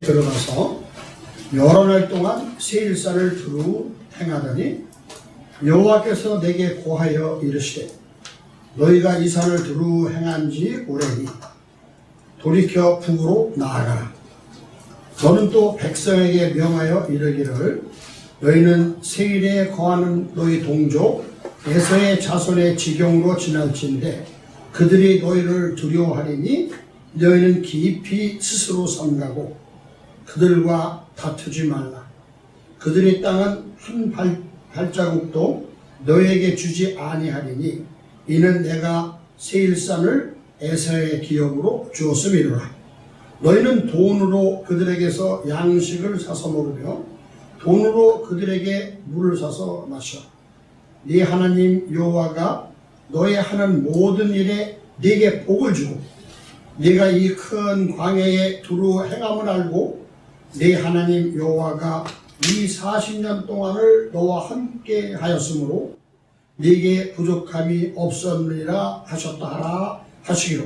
들어가서 여러 날 동안 세일사를 두루 행하더니 여호와께서 내게 고하여 이르시되 너희가 이 산을 두루 행한지 오래니 돌이켜 북으로 나아가라. 너는 또 백성에게 명하여 이르기를 너희는 세일에 거하는 너희 동족 에서의 자손의 지경으로 지날진대 그들이 너희를 두려워하리니 너희는 깊이 스스로 삼가고 그들과 다투지 말라. 그들의 땅은 한 발자국도 너희에게 주지 아니하리니 이는 내가 세일산을 에서의 기업으로 주었음이로라. 너희는 돈으로 그들에게서 양식을 사서 먹으며 돈으로 그들에게 물을 사서 마셔. 네 하나님 여호와가 너의 하는 모든 일에 네게 복을 주고 네가 이 큰 광야에 두루 행함을 알고 네 하나님 여호와가 이 40년 동안을 너와 함께 하였으므로 네게 부족함이 없었느니라 하셨다 하라 하시기로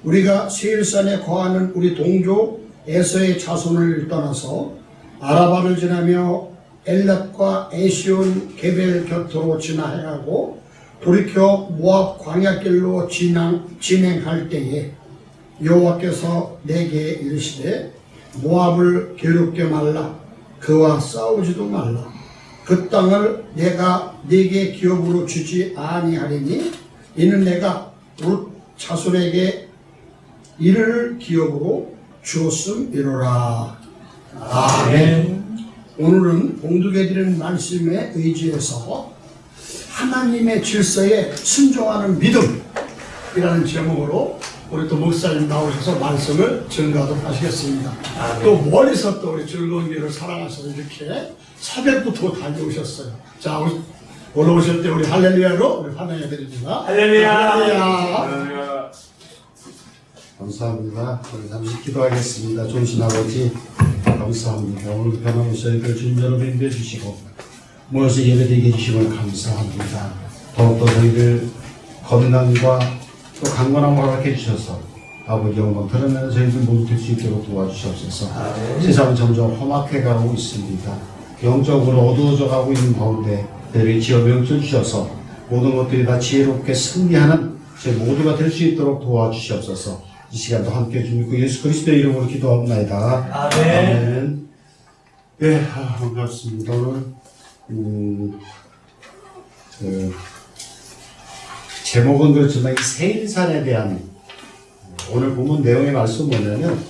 우리가 세일산에 거하는 우리 동족 에서의 자손을 떠나서 아라바를 지나며 엘랏과 에시온 게벨 곁으로 지나하고 돌이켜 모압 광야길로 진행할 때에 여호와께서 내게 이르시되 모압을 괴롭게 말라. 그와 싸우지도 말라. 그 땅을 내가 네게 기업으로 주지 아니하리니 이는 내가 룻 자손에게 이를 기업으로 주었음이로라. 아멘. 오늘은 봉독해 드리는 말씀에 의지해서 하나님의 질서에 순종하는 믿음이라는 제목으로 우리 또 목사님 나오셔서 말씀을 증거하도록 하시겠습니다. 또 멀리서 또 우리 즐거운 일을 사랑하셔서 이렇게 새벽부터 달려오셨어요. 자, 우리 올라오실 때 우리 할렐루야로 우리 환영해 드립니다. 할렐루야. 할렐루야. 감사합니다. 우리 잠시 기도하겠습니다. 존신 아버지 감사합니다. 오늘 변함없이 저희들 주님 여러분 인도해 주시고 모여서 예배드리게 해주심을 감사합니다. 더욱더 저희들 건강과 또 강건함을 허락해 주셔서 아버지 영광 드러내는 저희들 모두 될 수 있도록 도와주시옵소서. 세상은 점점 험악해 가고 있습니다. 영적으로 어두워져 가고 있는 가운데 너희 지어 명철 주셔서 모든 것들이 다 지혜롭게 승리하는 저희 모두가 될 수 있도록 도와주시옵소서. 이 시간도 함께 해주시고 예수 그리스도의 이름으로 기도합니다. 아멘. 네, 반갑습니다. 오늘 제목은 그렇지만 이 세일산에 대한 오늘 본문 내용의 말씀 뭐냐면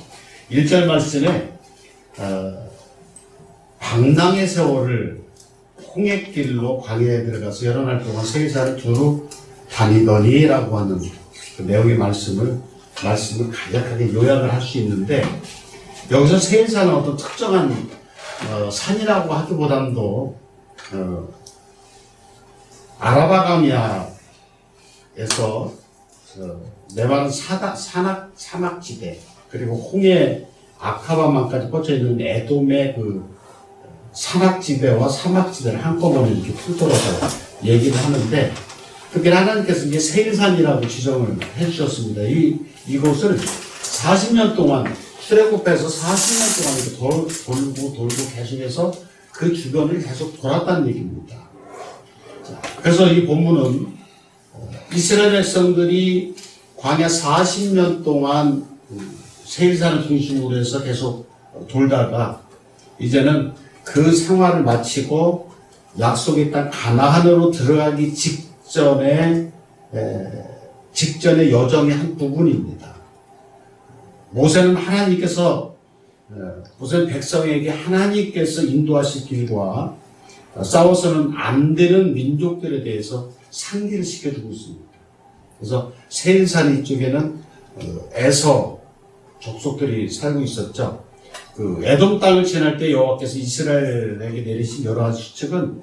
1절 말씀에 방랑의 세월을 홍해길로 광야에 들어가서 여러 날 동안 세일산을 두루 다니더니 라고 하는 그 내용의 말씀을 간략하게 요약을 할 수 있는데 여기서 세일산은 어떤 특정한 산이라고 하기보다도 아라바 강야에서 네바른 사막지대 그리고 홍해 아카바만까지 뻗쳐 있는 에돔의 그 산악지대와 사막지대를 한꺼번에 이렇게 풀들어서 얘기를 하는데 특별히 하나님께서 이제 세일산이라고 지정을 해주셨습니다. 이곳을 40년 동안 출애굽해서 40년 동안 이렇게 돌고 계속해서 그 주변을 계속 돌았다는 얘기입니다. 그래서 이 본문은 이스라엘 백성들이 광야 40년 동안 세일산을 중심으로 해서 계속 돌다가 이제는 그 생활을 마치고 약속의 땅 가나안으로 들어가기 직전의 여정의 한 부분입니다. 모세는 백성에게 하나님께서 인도하실 길과 싸워서는 안 되는 민족들에 대해서 상기를 시켜주고 있습니다. 그래서 세일산 이쪽에는 에서 족속들이 살고 있었죠. 그 에돔 땅을 지날 때 여호와께서 이스라엘에게 내리신 여러 가지 수칙은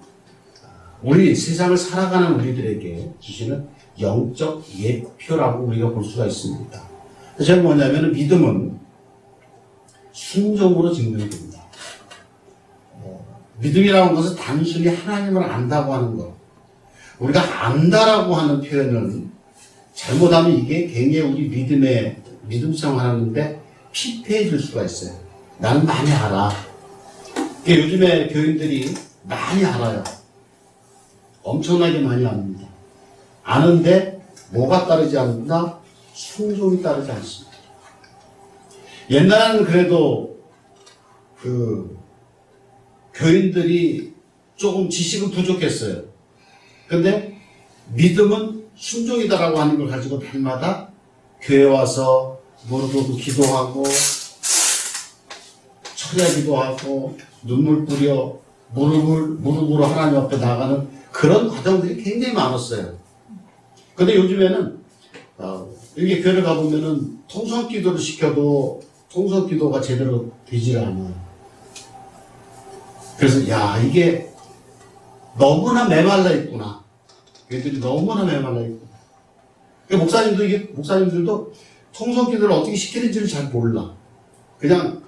우리 세상을 살아가는 우리들에게 주시는 영적 예표라고 우리가 볼 수가 있습니다. 그래서 뭐냐면 믿음은 순종으로 증명됩니다. 믿음이라고 하는 것은 단순히 하나님을 안다고 하는 것. 우리가 안다라고 하는 표현은 잘못하면 이게 굉장히 우리 믿음의 믿음성 하는데 피폐해질 수가 있어요. 나는 많이 알아. 요즘에 교인들이 많이 알아요. 엄청나게 많이 압니다. 아는데 뭐가 따르지 않는다? 순종이 따르지 않습니다. 옛날에는 그래도 교인들이 조금 지식은 부족했어요. 근데 믿음은 순종이다라고 하는 걸 가지고 날마다 교회 와서 무릎 꿇고 기도하고 철야기도 하고 눈물 뿌려 무릎으로 하나님 앞에 나가는 그런 과정들이 굉장히 많았어요. 근데 요즘에는 이렇게 교회를 가보면은 통성기도를 시켜도 통성기도가 제대로 되질 않아요. 그래서 이게 너무나 메말라 있구나. 얘들이 너무나 메말라 있구나. 목사님들도 통성기도를 어떻게 시키는지를 잘 몰라. 그냥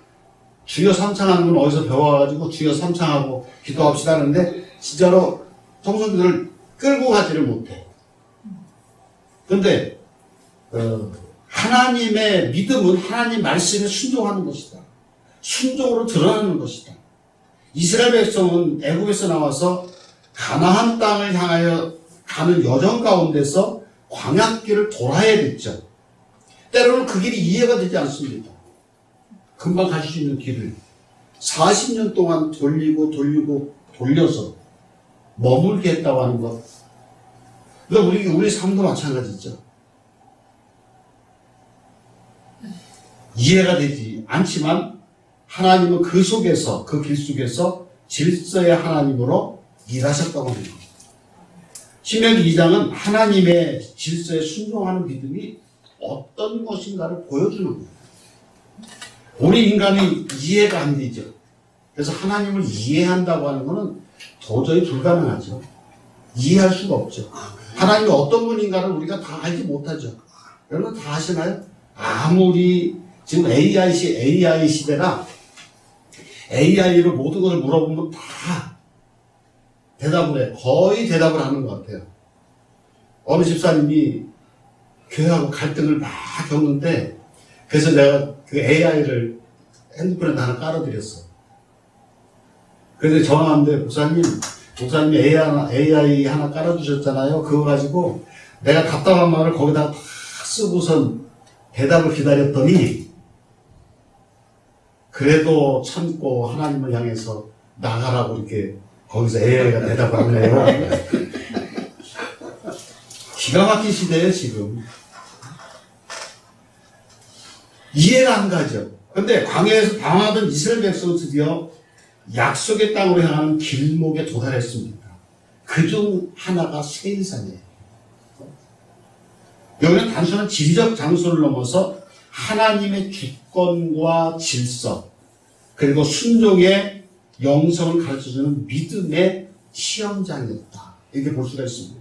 주여 삼창하는 건 어디서 배워가지고 주여 삼창하고 기도합시다 하는데 진짜로 통성기도를 끌고 가지를 못해. 근데 하나님의 믿음은 하나님 말씀에 순종하는 것이다. 순종으로 드러나는 것이다. 이스라엘 백성은 애굽에서 나와서 가나안 땅을 향하여 가는 여정 가운데서 광야길을 돌아야 됐죠. 때로는 그 길이 이해가 되지 않습니다. 금방 갈 수 있는 길을 40년 동안 돌려서 머물게 했다고 하는 것. 그러니까 우리 삶도 마찬가지죠. 이해가 되지 않지만 하나님은 그 속에서, 그 길 속에서 질서의 하나님으로 일하셨다고 합니다. 신명기 2장은 하나님의 질서에 순종하는 믿음이 어떤 것인가를 보여주는 거예요. 우리 인간이 이해가 안 되죠. 그래서 하나님을 이해한다고 하는 것은 도저히 불가능하죠. 이해할 수가 없죠. 하나님이 어떤 분인가를 우리가 다 알지 못하죠. 여러분 다 아시나요? 아무리 지금 AI 시대라 AI로 모든 것을 물어보면 다 대답을 해. 거의 대답을 하는 것 같아요. 어느 집사님이 교회하고 갈등을 막 겪는데 그래서 내가 그 AI를 핸드폰에 하나 깔아드렸어. 그런데 전화하는데 목사님이 AI 하나 깔아주셨잖아요. 그거 가지고 내가 답답한 말을 거기다 다 쓰고선 대답을 기다렸더니 그래도 참고 하나님을 향해서 나가라고 이렇게 거기서 AI가 대답을 하네요. 기가 막힌 시대예요, 지금. 이해가 안 가죠. 근데 광야에서 방황하던 이스라엘 백성은 드디어 약속의 땅으로 향하는 길목에 도달했습니다. 그중 하나가 세일산이에요. 여기는 단순한 지리적 장소를 넘어서 하나님의 주권과 질서 그리고 순종의 영성을 가르쳐주는 믿음의 시험장이었다. 이렇게 볼 수가 있습니다.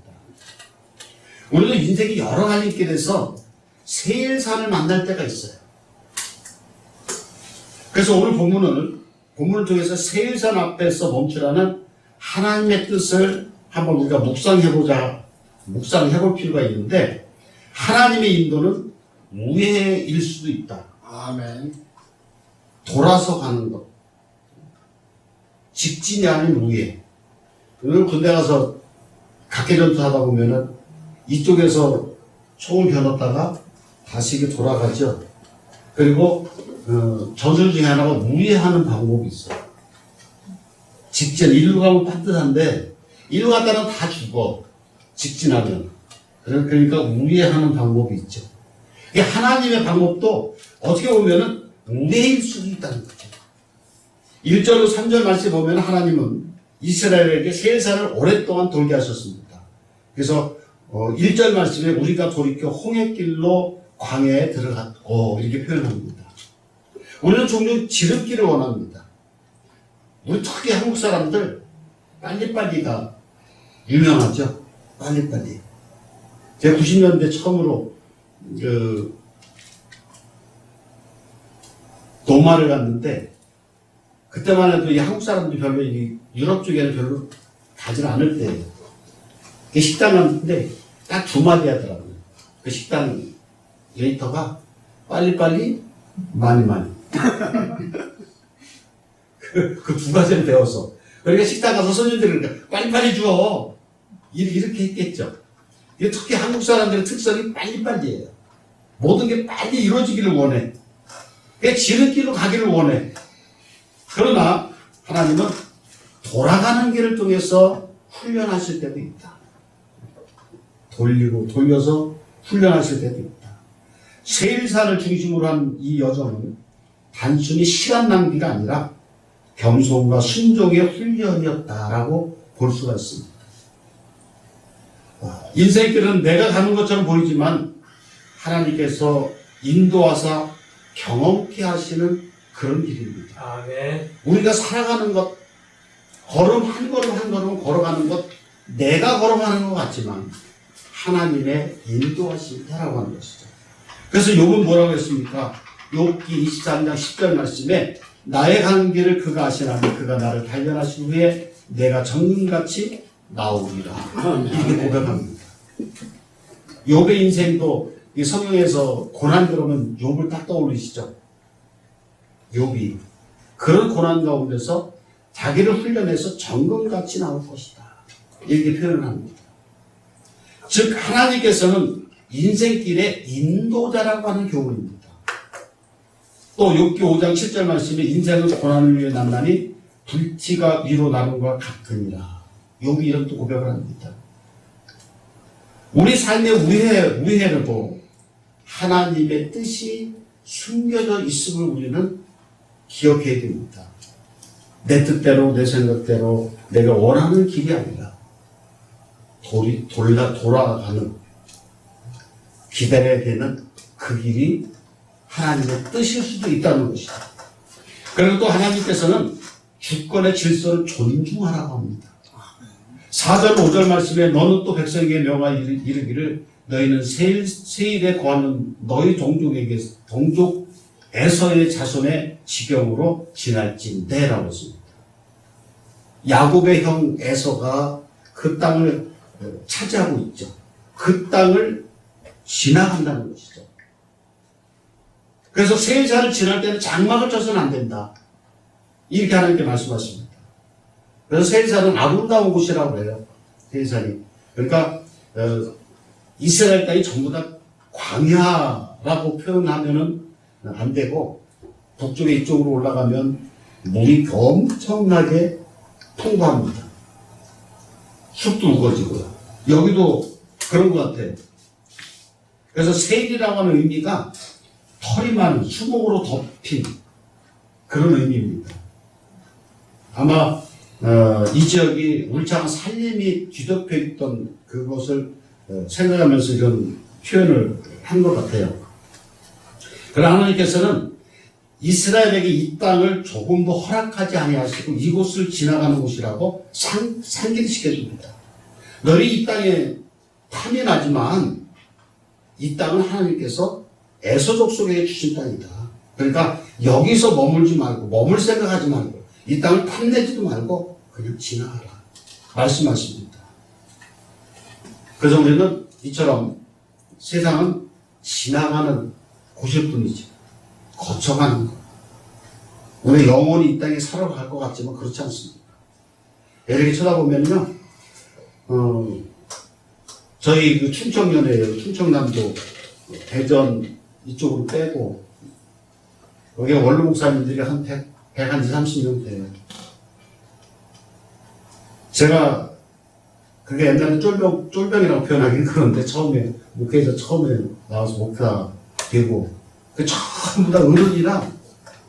우리도 인생이 여러 가지 있게 돼서 세일산을 만날 때가 있어요. 그래서 오늘 본문을 통해서 세일산 앞에서 멈추라는 하나님의 뜻을 한번 우리가 묵상해볼 필요가 있는데 하나님의 인도는 우회일 수도 있다. 아멘. 돌아서 가는 것. 직진이 아닌 우회. 오늘 군대 가서 각개전투 하다 보면은 이쪽에서 총을 겨눴다가 다시 이게 돌아가죠. 그리고 전술 중에 하나가 우회하는 방법이 있어요. 직진, 일로 가면 따뜻한데 일로 갔다가 다 죽어. 직진하면. 그러니까 우회하는 방법이 있죠. 이 하나님의 방법도 어떻게 보면은 우회일 수도 있다는 거죠. 1절로 3절 말씀에 보면 하나님은 이스라엘에게 세일산을 오랫동안 돌게 하셨습니다. 그래서 1절 말씀에 우리가 돌이켜 홍해길로 광야에 들어갔고 이렇게 표현합니다. 우리는 종종 지름길을 원합니다. 우리 특히 한국 사람들 빨리빨리가 유명하죠. 빨리빨리. 제가 90년대 처음으로 노마를 갔는데 그때만 해도 이 한국 사람들이 별로 이 유럽 쪽에는 별로 가지 않을 때예요. 그 식당 갔는데 딱 두 마디 하더라고요. 그 식당 웨이터가 빨리빨리 많이. 그 두 가지를 배워서. 그러니까 식당 가서 손님들이 빨리빨리 줘. 이렇게 했겠죠. 이게 특히 한국 사람들의 특성이 빨리빨리예요. 모든 게 빨리 이루어지기를 원해. 그게 지름길로 가기를 원해. 그러나 하나님은 돌아가는 길을 통해서 훈련하실 때도 있다. 돌려서 훈련하실 때도 있다. 세일사를 중심으로 한 이 여정은 단순히 시간 낭비가 아니라 겸손과 순종의 훈련이었다라고 볼 수가 있습니다. 인생길은 내가 가는 것처럼 보이지만 하나님께서 인도하사 경험케 하시는 그런 길입니다. 아멘. 우리가 살아가는 것, 걸음 한 걸음 한 걸음 걸어가는 것, 내가 걸어가는 것 같지만 하나님의 인도하심이라고 하는 것이죠. 그래서 욥은 뭐라고 했습니까? 욥기 23장 10절 말씀에 나의 가는 길을 그가 아시나니 그가 나를 단련하신 후에 내가 정금같이 나오리라. 이렇게 고백합니다. 욥의 인생도 이 성경에서 고난 그러면 욥을 딱 떠올리시죠. 욥이 그런 고난 가운데서 자기를 훈련해서 정금같이 나올 것이다. 이렇게 표현을 합니다. 즉 하나님께서는 인생길의 인도자라고 하는 교훈입니다. 또 욥기 5장 7절 말씀에 인생은 고난을 위해 난나니 불티가 위로 나는 것 같으니라. 욥이 이런 또 고백을 합니다. 우리 삶의 우회에도 하나님의 뜻이 숨겨져 있음을 우리는 기억해야 됩니다. 내 뜻대로 내 생각대로 내가 원하는 길이 아니라 돌아가는 기다려야 되는 그 길이 하나님의 뜻일 수도 있다는 것이죠. 그리고 또 하나님께서는 주권의 질서를 존중하라고 합니다. 4절 5절 말씀에 너는 또 백성에게 명하여 이르기를 너희는 세일에 거하는 너희 동족 에서의 자손의 지경으로 지날진대 라고 했습니다. 야곱의 형 에서가 그 땅을 차지하고 있죠. 그 땅을 지나간다는 것이죠. 그래서 세일사를 지날 때는 장막을 쳐서는 안 된다. 이렇게 하나님께 말씀하십니다. 그래서 세일사는 아름다운 곳이라고 해요. 세일사니. 그러니까 이스라엘 땅이 전부 다 광야라고 표현하면은 안 되고 북쪽에 이쪽으로 올라가면 물이 엄청나게 풍부합니다. 숲도 우거지고요. 여기도 그런 것 같아요. 그래서 세일이라고 하는 의미가 털이 많은 수목으로 덮인 그런 의미입니다. 아마 이 지역이 울창한 산림이 뒤덮여 있던 그것을 생각하면서 이런 표현을 한 것 같아요. 그러나 하나님께서는 이스라엘에게 이 땅을 조금 더 허락하지 아니하시고 이곳을 지나가는 곳이라고 상기시켜줍니다. 너희 이 땅에 탐이 나지만 이 땅은 하나님께서 에서족 속에 주신 땅이다. 그러니까 여기서 머물지 말고 머물 생각하지 말고 이 땅을 탐내지도 말고 그냥 지나가라 말씀하십니다. 그래서 우리는 이처럼 세상은 지나가는 곳일 뿐이지 거쳐가는 것. 우리 영원히 이 땅에 살아갈 것 같지만 그렇지 않습니다. 이렇게 쳐다보면요, 저희 그 충청연예예요. 충청남도 대전 이쪽으로 빼고 여기 원로 목사님들이 한 130명 돼요. 제가 그게 옛날에 쫄병이라고 표현하긴 그런데 처음에 목회에서 처음에 나와서 목회가 되고 그 전부 다 어른이라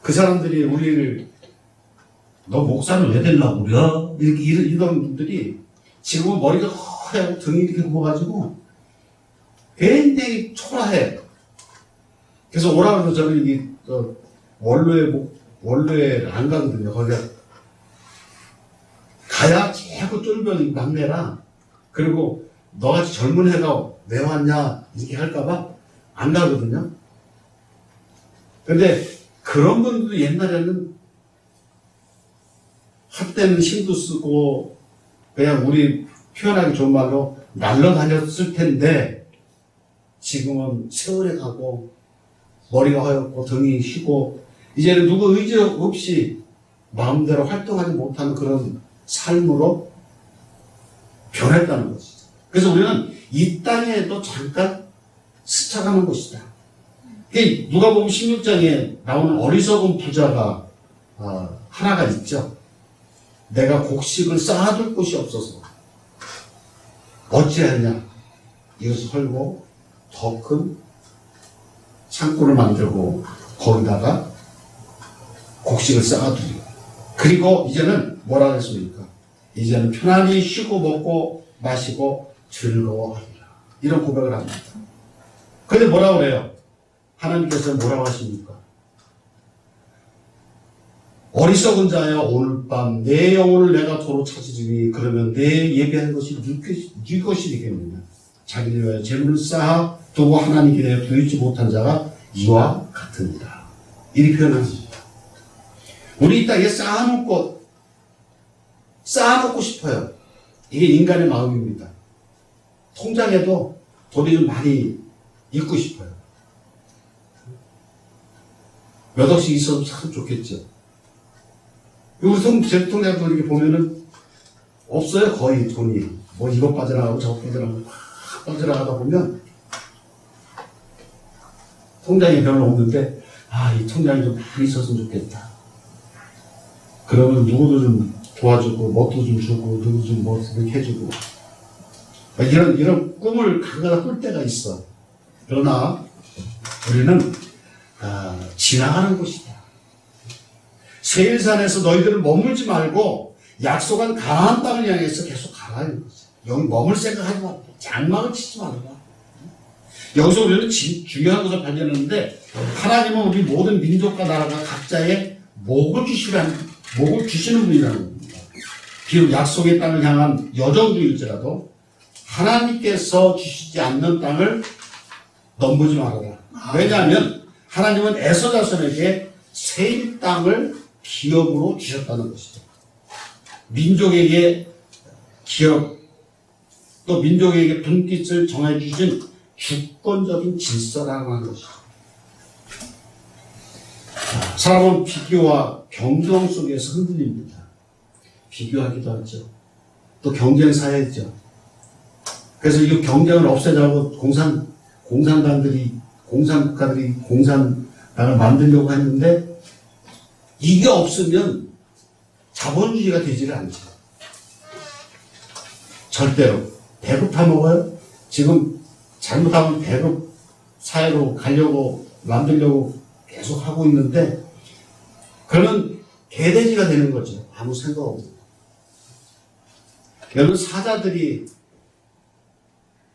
그 사람들이 우리를 너 목사를 왜 되려고 그래? 이렇게 이런 분들이 지금은 머리가 허하고 등이 이렇게 굽어가지고 굉장히 초라해. 그래서 오라고 해서 저는 이 원로에 안 가거든요. 거기 가야 자꾸 쫄병이 막내라. 그리고 너같이 젊은 애가 왜 왔냐 이렇게 할까봐 안 가거든요. 근데 그런 분들도 옛날에는 헛되는 힘도 쓰고 그냥 우리 표현하기 좋은 말로 날라다녔을 텐데 지금은 세월에 가고 머리가 하얗고 등이 쉬고 이제는 누구 의지 없이 마음대로 활동하지 못하는 그런 삶으로 변했다는 것이죠. 그래서 우리는 이 땅에도 잠깐 스쳐가는 것이다. 누가복음 16장에 나오는 어리석은 부자가 하나가 있죠. 내가 곡식을 쌓아둘 곳이 없어서 어찌하냐, 이것을 헐고 더 큰 창고를 만들고 거기다가 곡식을 쌓아두리고, 그리고 이제는 뭐라 했습니까? 이제는 편안히 쉬고 먹고 마시고 즐거워하리라, 이런 고백을 합니다. 근데 뭐라고 그래요? 하나님께서 뭐라고 하십니까? 어리석은 자여, 오늘 밤 내 영혼을 내가 도로 찾으리니 그러면 내 예배한 것이 네 것이 되겠느냐. 자기를 위하여 재물을 쌓아 두고 하나님께 대하여 두지 못한 자가 이와 같으니라, 이렇게 표현합니다. 우리 이 땅에 쌓아놓고 싶어요. 이게 인간의 마음입니다. 통장에도 돈이 좀 많이 있고 싶어요. 몇 억씩 있어도 참 좋겠죠. 우리 제 통장도 이렇게 보면은 없어요. 거의 돈이. 뭐 이것 빠져나가고 저것 빠져나가고 막 빠져나가다 보면 통장에 별로 없는데, 이 통장이 좀 많이 있었으면 좋겠다. 그러면 누구도 좀 도와주고, 뭣도 좀 주고, 누구 좀 뭐 이렇게 해주고. 이런 꿈을 가끔가다 꿀 때가 있어. 그러나 우리는 지나가는 곳이다. 세일산에서 너희들은 머물지 말고 약속한 가나안 땅을 향해서 계속 가라는 거지. 여기 머물 생각하지 말고 장막을 치지 말고. 여기서 우리는 중요한 것을 발견했는데, 하나님은 우리 모든 민족과 나라가 각자의 목을 주시는 분이라는 겁니다. 비록 약속의 땅을 향한 여정중일지라도 하나님께서 주시지 않는 땅을 넘보지 말아라. 왜냐하면 하나님은 에서 자손에게 세일 땅을 기업으로 주셨다는 것이죠. 민족에게 기업, 또 민족에게 분깃을 정해 주신 주권적인 질서라고 하는 것이죠. 사람은 비교와 경쟁 속에서 흔들립니다. 비교하기도 하죠. 또 경쟁 사회죠. 그래서 이 경쟁을 없애자고 공산국가들이 공산당을 만들려고 했는데, 이게 없으면 자본주의가 되지를 않죠. 절대로. 배급 타먹어요? 지금 잘못하면 배급 사회로 가려고, 만들려고 계속 하고 있는데, 그러면 개돼지가 되는 거죠. 아무 생각 없고. 여러분, 사자들이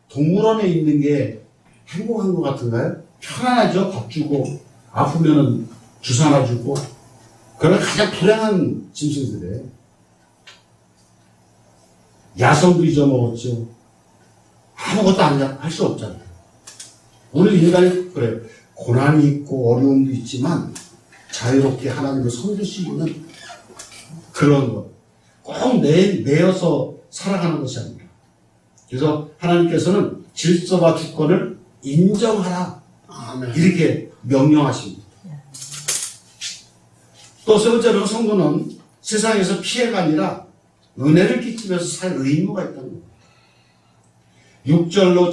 동물원에 있는 게 행복한 것 같은가요? 편안하죠? 밥 주고, 아프면은 주사 하나 주고. 그러나 가장 불행한 짐승들이에요. 야성도 잊어먹었죠. 아무것도 할 수 없잖아요. 우리 인간이 그래요. 고난이 있고 어려움도 있지만 자유롭게 하나님을 섬길 수 있는 그런 것. 꼭 내어서 살아가는 것이 아니라. 그래서 하나님께서는 질서와 주권을 인정하라. 아멘. 이렇게 명령하십니다. 또 세 번째로 성도는 세상에서 피해가 아니라 은혜를 끼치면서 살 의무가 있다는 겁니다. 6절과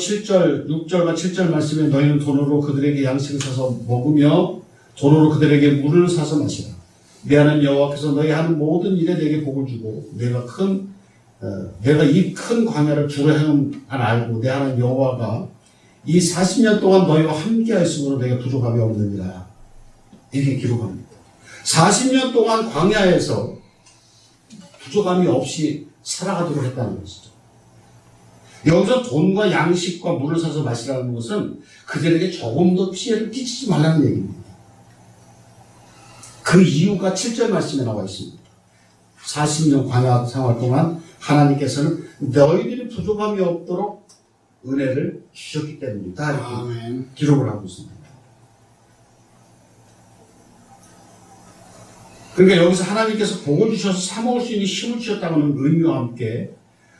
7절 말씀에 너희는 돈으로 그들에게 양식을 사서 먹으며 돈으로 그들에게 물을 사서 마시라. 내 하나님 여호와께서 너희 하는 모든 일에 내게 복을 주고 내가 이 큰 광야를 주로 행함을 알고 내 하나님 여호와가 이 40년 동안 너희와 함께 하였으므로 내게 부족함이 없느니라. 이렇게 기록합니다. 40년 동안 광야에서 부족함이 없이 살아가도록 했다는 것이죠. 여기서 돈과 양식과 물을 사서 마시라는 것은 그들에게 조금 더 피해를 끼치지 말라는 얘기입니다. 그 이유가 7절 말씀에 나와 있습니다. 40년 광야 생활 동안 하나님께서는 너희들이 부족함이 없도록 은혜를 주셨기 때문이다. 이렇게 아멘. 기록을 하고 있습니다. 그러니까 여기서 하나님께서 복을 주셔서 사먹을 수 있는 힘을 주셨다는 의미와 함께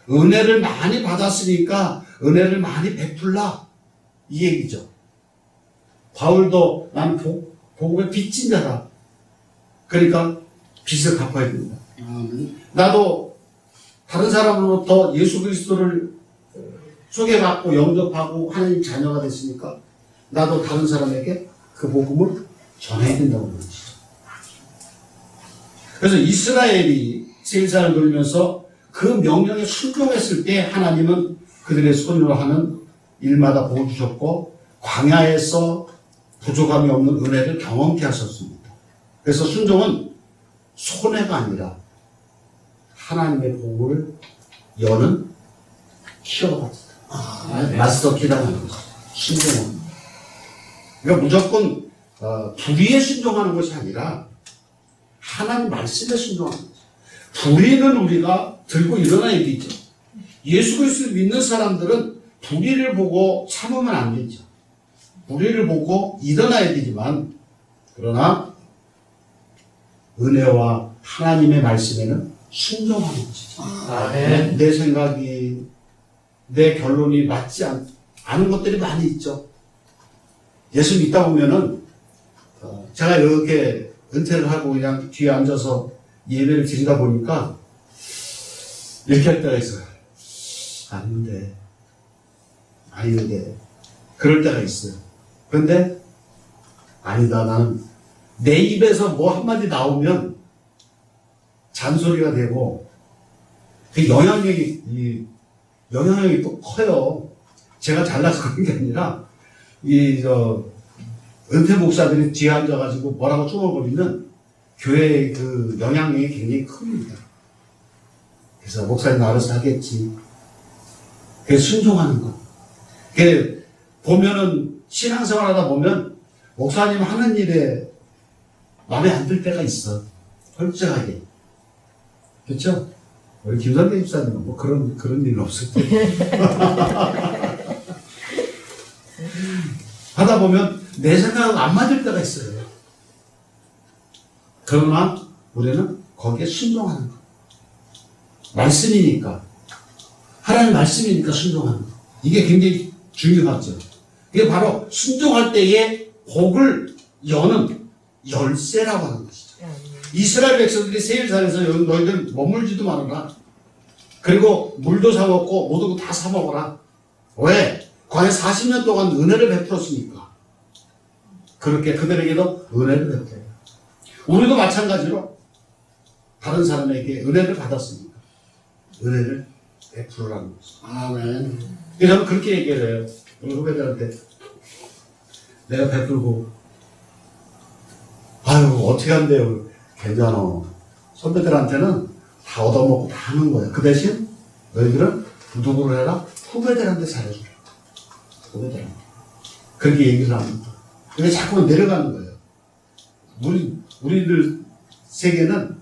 은혜를 많이 받았으니까 은혜를 많이 베풀라, 이 얘기죠. 바울도 나는 복음의 빚진 자다. 그러니까 빚을 갚아야 됩니다. 아멘. 나도 다른 사람으로부터 예수 그리스도를 소개받고 영접하고 하나님 자녀가 됐으니까 나도 다른 사람에게 그 복음을 전해야 된다고 그러는 것이죠. 그래서 이스라엘이 세일산을 돌면서 그 명령에 순종했을 때 하나님은 그들의 손으로 하는 일마다 복을 주셨고 광야에서 부족함이 없는 은혜를 경험케 하셨습니다. 그래서 순종은 손해가 아니라 하나님의 복을 여는 키워받다. 마스터 키라는 거죠. 순종은. 그러니까 무조건 불의에 순종하는 것이 아니라 하나님 말씀에 순종하는 거죠. 불의는 우리가 들고 일어나야 되죠. 예수 그리스도를 믿는 사람들은 불의를 보고 참으면 안 되죠. 불의를 보고 일어나야 되지만 그러나 은혜와 하나님의 말씀에는 순종하는 것이죠. 아멘. 내 생각이 내 결론이 맞지 않은 것들이 많이 있죠. 예수 믿다 보면은 제가 이렇게 은퇴를 하고 그냥 뒤에 앉아서 예배를 드리다 보니까 이렇게 할 때가 있어요. 아닌데 그럴 때가 있어요. 그런데 아니다. 나는 내 입에서 뭐 한마디 나오면 잔소리가 되고 그 영향력이 또 커요. 제가 잘나서 그런 게 아니라 은퇴 목사들이 뒤에 앉아가지고 뭐라고 쪼물거리면 교회의 그 영향력이 굉장히 큽니다. 그래서 목사님 알아서 하겠지. 그래서 순종하는 것. 보면은 신앙생활 하다 보면 목사님 하는 일에 마음에 안 들 때가 있어. 솔직하게. 그렇죠? 우리 김선대 집사님은 뭐 그런 일은 없을 때. 하다 보면 내 생각하고 안 맞을 때가 있어요. 그러나 우리는 거기에 순종하는 거. 말씀이니까. 하나님 말씀이니까 순종하는 거. 이게 굉장히 중요하죠. 이게 바로 순종할 때에 복을 여는 열쇠라고 하는 것이죠. 이스라엘 백성들이 세일산에서 너희들 머물지도 말아라. 그리고 물도 사 먹고 모든 거 다 사 먹어라. 왜? 과연 40년 동안 은혜를 베풀었으니까. 그렇게 그들에게도 은혜를 베풀어요. 우리도 마찬가지로 다른 사람에게 은혜를 받았으니까 은혜를 베풀으라는 거죠. 아멘. 그래서 저는 그렇게 얘기를 해요. 우리 후배들한테 내가 베풀고 아유 어떻게 한대요. 괜찮아. 선배들한테는 다 얻어먹고 다 하는 거야. 그 대신 너희들은 누구를 해라? 후배들한테 잘해줘. 후배들한테. 그렇게 얘기를 합니다. 근데 자꾸 내려가는 거예요. 우리들 세계는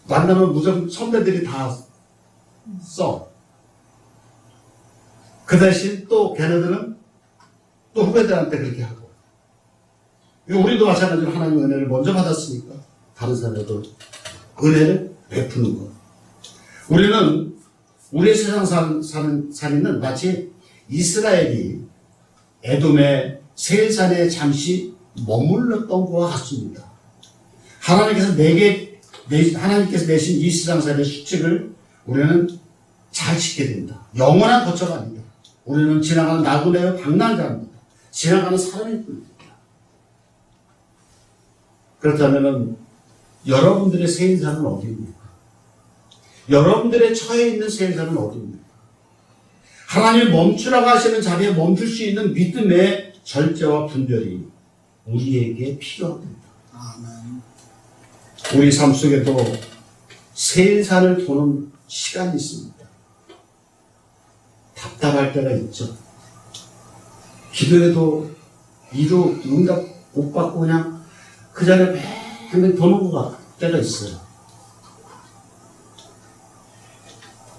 만나면 무조건 선배들이 다 써. 그 대신 또 걔네들은 또 후배들한테 그렇게 하고. 우리도 마찬가지로 하나님의 은혜를 먼저 받았으니까 다른 사람에도 은혜를 베푸는 것. 우리는 우리의 세상 사는 살이는 마치 이스라엘이 에돔의 세일산에 잠시 머물렀던 것과 같습니다. 하나님께서 내신 이 세상살의 수칙을 우리는 잘 지켜야 된다. 영원한 거처가 아니다. 우리는 지나가는 나그네와 방랑자입니다. 지나가는 사람일 뿐입니다. 그렇다면 여러분들의 세일산은 어디입니까? 여러분들의 처해 있는 세일산은 어디입니까? 하나님이 멈추라고 하시는 자리에 멈출 수 있는 믿음의 절제와 분별이 우리에게 필요합니다. 아멘. 우리 삶 속에도 세일산을 도는 시간이 있습니다. 답답할 때가 있죠. 기도해도 이루 응답 못 받고 그냥 그 자리에 맹 도는 것 같을 때가 있어요.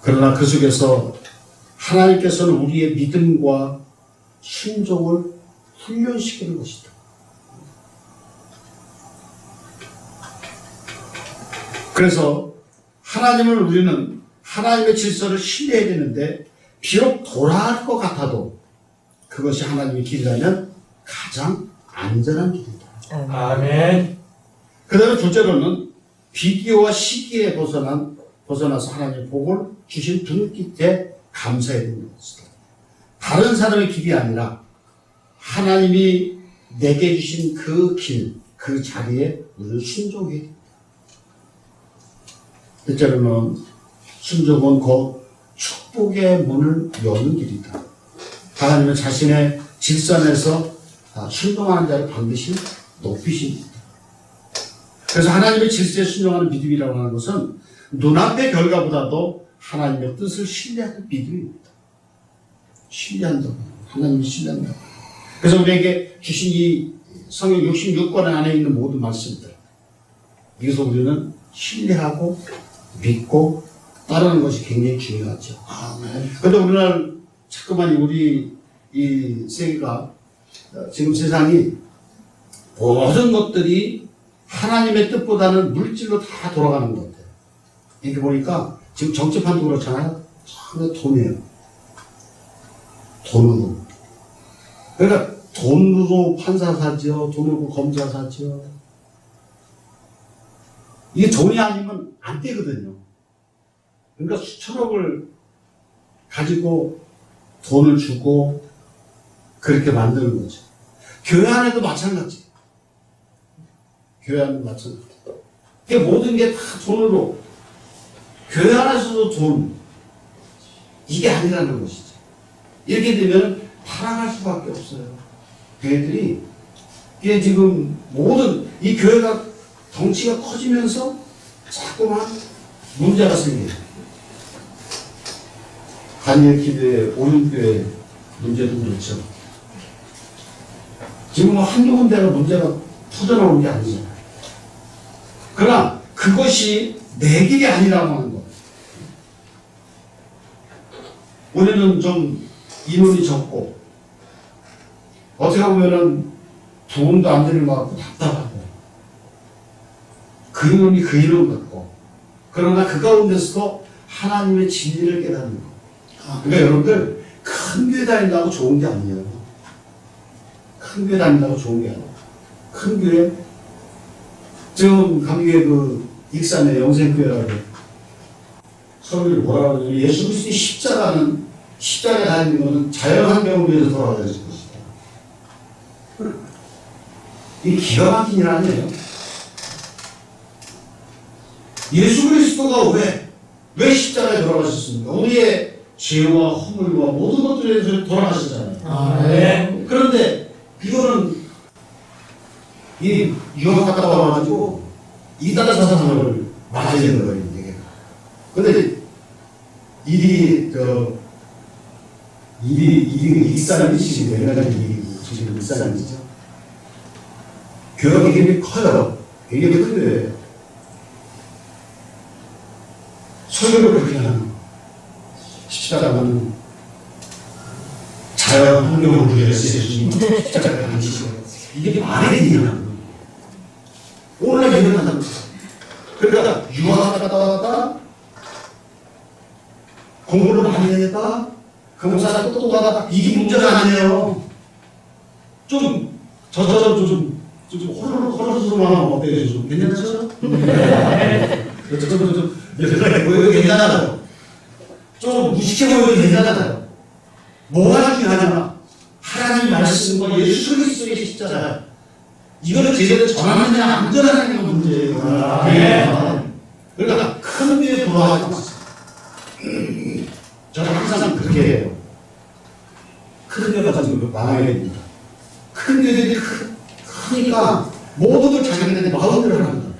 그러나 그 속에서 하나님께서는 우리의 믿음과 순종을 훈련시키는 것이다. 그래서 하나님을 우리는 하나님의 질서를 신뢰해야 되는데 비록 돌아갈 것 같아도 그것이 하나님의 길이라면 가장 안전한 길이다. 아멘. 그 다음에 둘째로는 비교와 시기에 벗어나서 하나님의 복을 주신 분깃에 감사해야 되는 것이다. 다른 사람의 길이 아니라 하나님이 내게 주신 그 길, 그 자리에 우리는 순종해야 된다. 때때로는 순종은 곧 축복의 문을 여는 길이다. 하나님은 자신의 질서에서 순종하는 자를 반드시 높이십니다. 그래서 하나님의 질서에 순종하는 믿음이라고 하는 것은 눈앞의 결과보다도 하나님의 뜻을 신뢰하는 믿음입니다. 신뢰한다고. 하나님을 신뢰한다고. 그래서 우리에게 주신 이 성경 66권 안에 있는 모든 말씀들, 여기서 우리는 신뢰하고 믿고 따르는 것이 굉장히 중요하죠. 그런데 오늘날 자꾸만 우리 이 세계가 지금 세상이 모든 것들이 하나님의 뜻보다는 물질로 다 돌아가는 것 같아요. 이렇게 보니까 지금 정치판도 그렇잖아요. 다 돈이에요. 돈으로. 그러니까 돈으로 판사 사죠. 돈으로 검사 사죠. 이게 돈이 아니면 안 되거든요. 그러니까 수천억을 가지고 돈을 주고 그렇게 만드는 거죠. 교회 안에도 마찬가지. 교회 안에도 마찬가지. 모든 게 다 돈으로. 교회 안에서도 돈. 이게 아니라는 것이죠. 이렇게 되면 타락할 수밖에 없어요. 교회들이. 이게 지금 모든 이 교회가 덩치가 커지면서 자꾸만 문제가 생겨요. 다니엘 기도회, 오륜교회 문제도 그렇죠. 지금 한두 군데가 문제가 터져나오는 게 아니잖아요. 그러나 그것이 내 길이 아니라고 하는 거예요. 우리는 좀 인원이 적고 어떻게 보면은 도움도 안 되는 것 같고 답답하고 그 인원이 그 인원 같고 그러나 그 가운데서도 하나님의 진리를 깨닫는 거. 그러니까 여러분들 큰 교회 다닌다고 좋은 게 아니에요. 큰 교회 다닌다고 좋은 게 아니에요. 큰 교회 지금 감교회 그 익산의 영생교회라고 설교를 뭐라고 하냐면 예수 그리스도의 십자가에 다니는 것은 자연환경을 위해서 돌아가야 될 것이다. 이게 기가 막힌 일 아니에요. 예수 그리스도가 왜 십자가에 돌아가셨습니까? 우리의 죄와 허물과 모든 것들에 대해서 돌아가셨잖아요. 네. 그런데 이거는 이 유학 갔다 와가지고 이단 사상을 맞아야 되는 거예요. 이게. 근데 일이 익산이지 내가 지금 익산이죠. 교회가 굉장히 커요. 굉장히 큰데 설교를 그렇게 하는 십자가는 자연 환경을 위해서 예수님이 십자가를 앉으시고 이게 말이 되냐. 오늘날 일어난다는 거예요. 그러니까 유학 갔다 왔다 공부를 많이 했다 검사를 또 가다 이게 문제가 아니에요. 좀 호로로만 하면 어때요? 좀 괜찮죠? 좀 괜찮아요. 좀 무식해 보여도 괜찮아요. 뭐가 중요하냐? 하나님 말씀과 예수 그리스도의 십자가. 이거를 제대로 전하느냐 안 전하느냐 가 문제예요. 그러니까 큰 교회 돌아가지 마세요. 저는 항상 그렇게 해요. 큰 교회가 가지고 망해야 됩니다. 큰 교회들이 크니까 모두들 자기네들의 마음대로 합니다.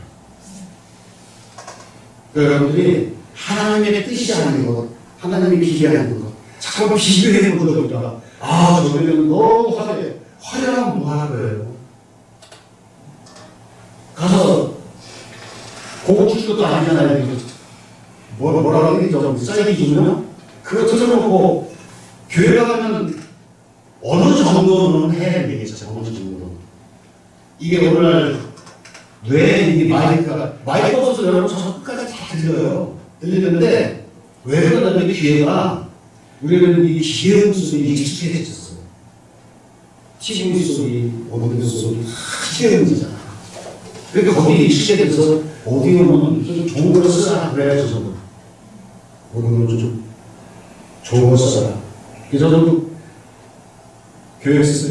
여러분들이 하나님의 뜻이 아닌 것, 하나님의 기계하는 것, 잠깐만 비교해 보니까 저희는 너무 화려한 뭐 하는 거예요. 가서 고급 것도 아니잖아요. 뭐라고 하는지 좀 싸게 주면 그거 쳐놓고 교회 가면 어느 정도는 해야 되겠죠. 어느 정도. 이게 오늘 왜 이게 마이크 없어서 여러분 저 끝까지 다 들려요. 들리는데 왜 그러냐면 기회가 우리는 이 기회음 소리 익숙해졌어요. TV 소리, 오디오 소리, 기회음이잖아. 그러니까 거기 시작에 대해서 오디오는 좀 좋은 걸 써라 그래야죠. 저도 오디오는 좀 좋은 걸 써라. 그래서 저도 교회 했을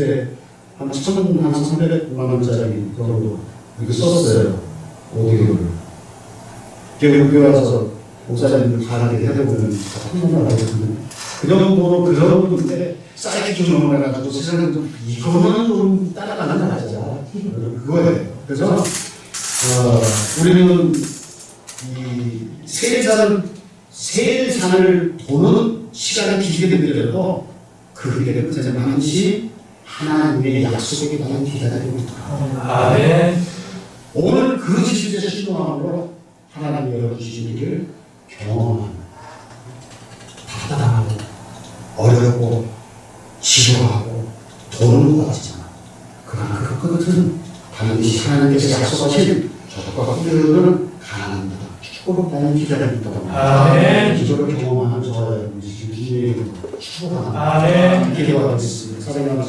때한 300만 원짜리 정도 이렇게 썼어요. 오디오를. 교회 와서 목사님들 강하게 해보면 다 통용을 하거든요. 그 정도로 그 정도인데 사이트 좀 넘어가가지고 세상에 좀 이거는 좀 따라가는 거 맞아. 그거예요. 그래서 우리는 이 세일산을 보는 시간이 길게 되더라도 그 길에는 이제 반드시 하나님의 약속에 대한 기다리고 있다. 아멘. 오늘 그 지식의 신앙으로 하나님이 열어주신 일을 경험하는 답답하고 어렵고 지루하고 도는 것 같지만 그러나 그 끝은 반드시 하나님께서 약속하신 저것과 꿈꾸는 가난합니다. 축복을 기다립니다. 아멘. 기적을 경험하는 저와 여러분이 지금 축복합니다. 아멘. 기도하겠습니다. 사랑하는